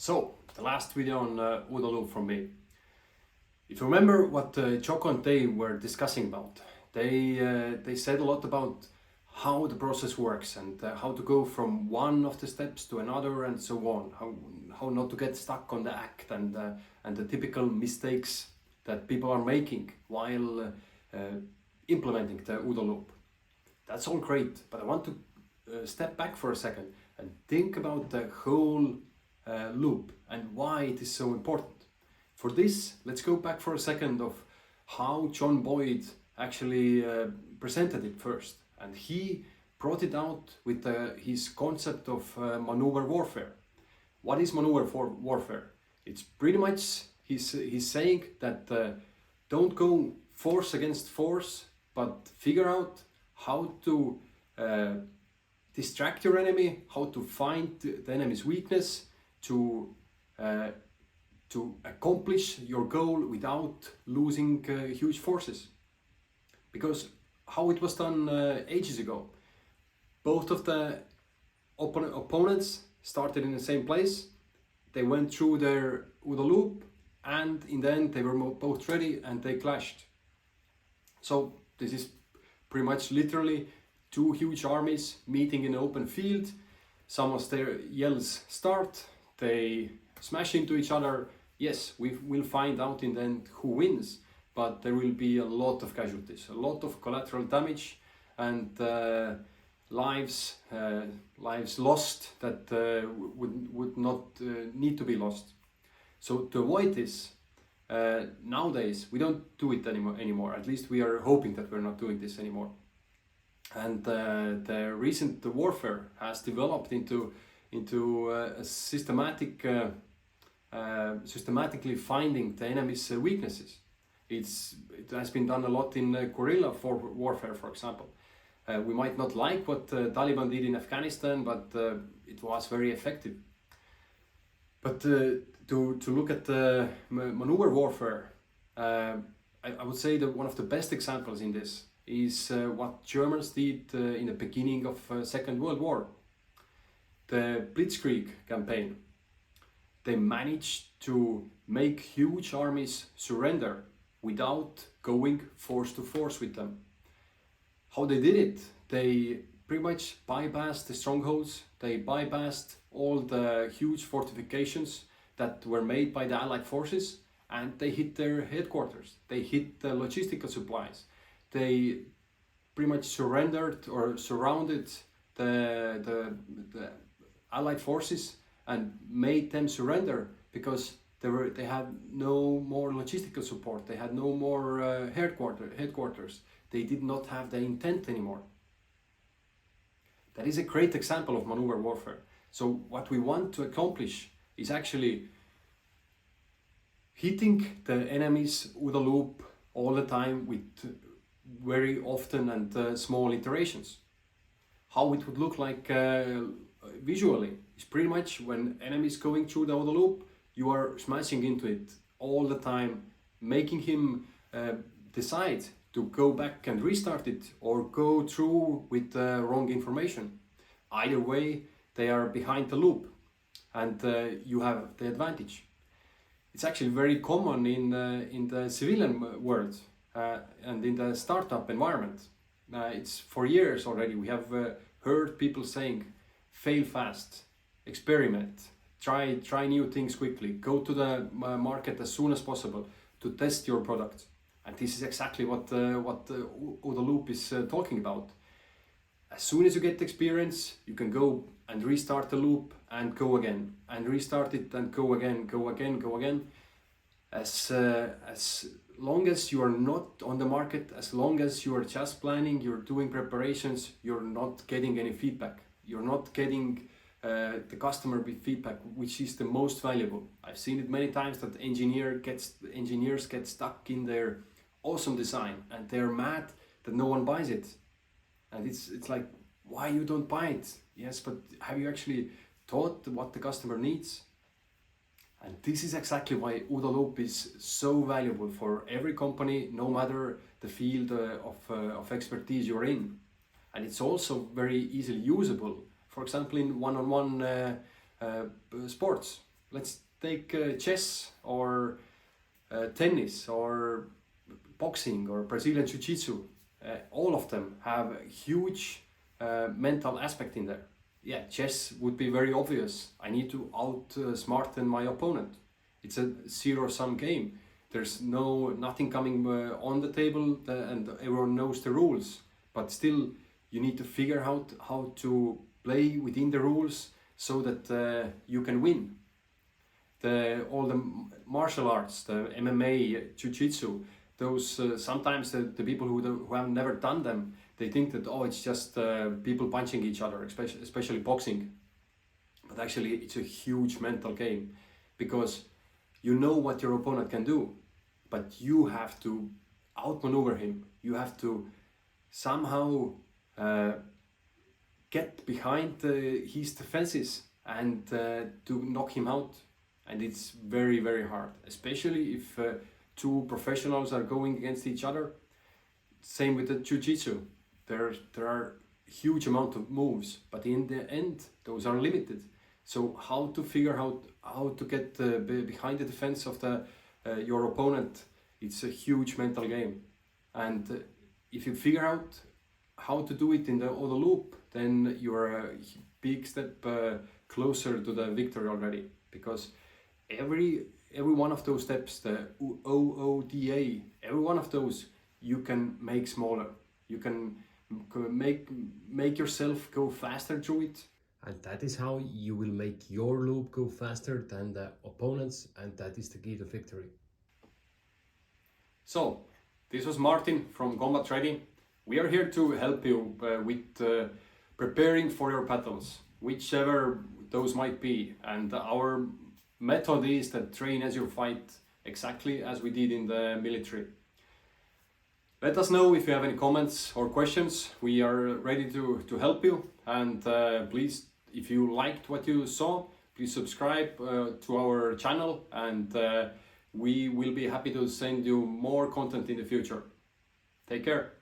So, the last video on OODA loop from me. If you remember what Choco and they were discussing about, they said a lot about how the process works and how to go from one of the steps to another and so on, how not to get stuck on the act and the typical mistakes that people are making while implementing the OODA loop. That's all great, but I want to step back for a second and think about the whole loop and why it is so important. For this, let's go back for a second of how John Boyd actually presented it first. And he brought it out with his concept of maneuver warfare. What is maneuver warfare? It's pretty much, he's saying that don't go force against force, but figure out how to distract your enemy, how to find the enemy's weakness, to accomplish your goal without losing huge forces. Because how it was done ages ago, both of the opponents started in the same place, they went through their OODA loop, and in the end they were both ready and they clashed. So this is pretty much literally two huge armies meeting in an open field. Someone there yells start, they smash into each other. Yes, we will find out in the end who wins, but there will be a lot of casualties, a lot of collateral damage, and lives lost that would not need to be lost. So to avoid this, nowadays we don't do it anymore. At least we are hoping that we're not doing this anymore. And the recent warfare has developed into a systematically finding the enemy's weaknesses. It has been done a lot in guerrilla warfare, for example. We might not like what Taliban did in Afghanistan, but it was very effective. But to look at the maneuver warfare, I would say that one of the best examples in this is what Germans did in the beginning of Second World War. The Blitzkrieg campaign. They managed to make huge armies surrender without going force to force with them. How they did it? They pretty much bypassed the strongholds, they bypassed all the huge fortifications that were made by the Allied forces, and they hit their headquarters, they hit the logistical supplies. They pretty much surrendered or surrounded the Allied forces and made them surrender because they had no more logistical support, they had no more headquarters, they did not have the intent anymore. That is a great example of maneuver warfare. So what we want to accomplish is actually hitting the enemy's OODA loop all the time with very often and small iterations. How it would look like visually is pretty much when enemies going through the OODA loop, you are smashing into it all the time, making him decide to go back and restart it or go through with wrong information. Either way, they are behind the loop and you have the advantage. It's actually very common in the civilian world and in the startup environment. It's for years already we have heard people saying fail fast, experiment, try new things quickly, go to the market as soon as possible to test your product. And this is exactly what OODA loop is talking about. As soon as you get experience, you can go and restart the loop and go again, and restart it and go again. As long as you are not on the market, as long as you are just planning, you're doing preparations, you're not getting any feedback. You're not getting the customer feedback, which is the most valuable. I've seen it many times that engineers get stuck in their awesome design and they're mad that no one buys it. And it's like, why you don't buy it? Yes, but have you actually thought what the customer needs? And this is exactly why OODA loop is so valuable for every company, no matter the field of expertise you're in. And it's also very easily usable. For example, in one-on-one sports. let's take chess or tennis or boxing or Brazilian jiu-jitsu. All of them have a huge mental aspect in there. Yeah, chess would be very obvious. I need to outsmarten my opponent. It's a zero-sum game. There's nothing coming on the table, and everyone knows the rules. But still, you need to figure out how to play within the rules so that you can win. All the martial arts, the MMA, jiu-jitsu, those sometimes the people who have never done them, they think that, oh, it's just people punching each other, especially boxing. But actually it's a huge mental game, because you know what your opponent can do, but you have to outmaneuver him. You have to somehow get behind his defenses and to knock him out. And it's very, very hard, especially if two professionals are going against each other. Same with the jiu-jitsu. There are huge amount of moves, but in the end, those are limited. So how to figure out how to get behind the defense of your opponent, it's a huge mental game. And if you figure out how to do it in the OODA loop, then you're a big step closer to the victory already. Because every one of those steps, the OODA, every one of those you can make smaller. You can make yourself go faster through it. And that is how you will make your loop go faster than the opponents, and that is the key to victory. So, this was Martin from Combat Ready. We are here to help you with preparing for your battles, whichever those might be. And our method is that train as you fight, exactly as we did in the military. Let us know if you have any comments or questions. We are ready to help you. And please, if you liked what you saw, please subscribe to our channel, and we will be happy to send you more content in the future. Take care.